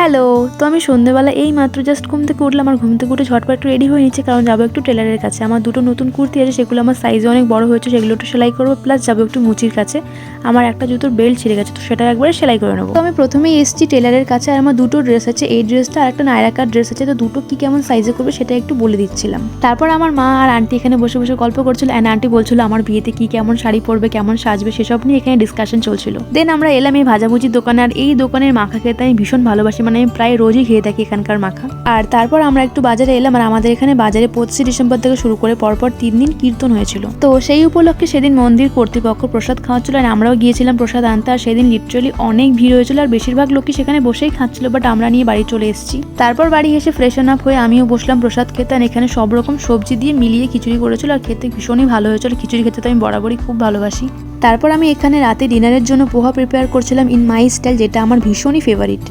Hello. তো আমি সন্ধ্যেবেলা এই মাত্র জাস্ট ঘুম থেকে উঠলাম। আর ঘুম থেকে উঠে ঝটপট একটু রেডি হয়ে নিচ্ছি, কারণ যাবো একটু টেলারের কাছে। আমার দুটো নতুন কুর্তি আছে, সেগুলো আমার সাইজে অনেক বড় হয়েছে, সেগুলো একটু সেলাই করবো। প্লাস যাবো একটু মুচির কাছে, আমার একটা জুতোর বেল্ট ছিঁড়ে গেছে, তো সেটা একবারে সেলাই করে নেবো। তো আমি প্রথমেই এসেছি টেলারের কাছে। আর আমার দুটো ড্রেস আছে, এই ড্রেসটা আর একটা নায়রাকার ড্রেস আছে। তো দুটো কি কেমন সাইজে করবে সেটা একটু বলে দিচ্ছিলাম। তারপর আমার মা আর আন্টি এখানে বসে বসে গল্প করছিল। অ্যান্ড আন্টি বলছিল আমার বিয়েতে কি কেমন শাড়ি পরবে, কেমন সাজবে, সেসব নিয়ে এখানে ডিসকাশন চলছিল। দেন আমরা এলাম এই ভাজাভুজির দোকানে। আর এই দোকানের মাখা খেতে আমি ভীষণ ভালোবাসি, মানে আমি প্রায় রোজই খেয়ে থাকি এখানকার মাখা। আর তারপর আমরা একটু বাজারে এলাম। আর আমাদের এখানে বাজারে 25 ডিসেম্বর থেকে শুরু করে পরপর 3 দিন কীর্তন হয়েছিল। তো সেই উপলক্ষে সেদিন মন্দির কর্তৃপক্ষ প্রসাদ খাওয়াচ্ছিল, আর আমরাও গিয়েছিলাম প্রসাদ আনতে। আর সেদিন লিটারালি অনেক ভিড় হয়েছিল, আর বেশিরভাগ লোকই সেখানে বসেই খাচ্ছিল, বাট আমরা নিয়ে বাড়ি চলে এসেছি। তারপর বাড়ি এসে ফ্রেশন আপ হয়ে আমিও বসলাম প্রসাদ খেতে। আর এখানে সব রকম সবজি দিয়ে মিলিয়ে খিচুড়ি করেছিল, আর খেতে ভীষণই ভালো হয়েছিল। খিচুড়ি খেতে তো আমি বরাবরই খুব ভালোবাসি। তারপর আমি এখানে রাতে ডিনারের জন্য পোহা প্রিপেয়ার করছিলাম ইন মাই স্টাইল, যেটা আমার ভীষণই ফেভারিট।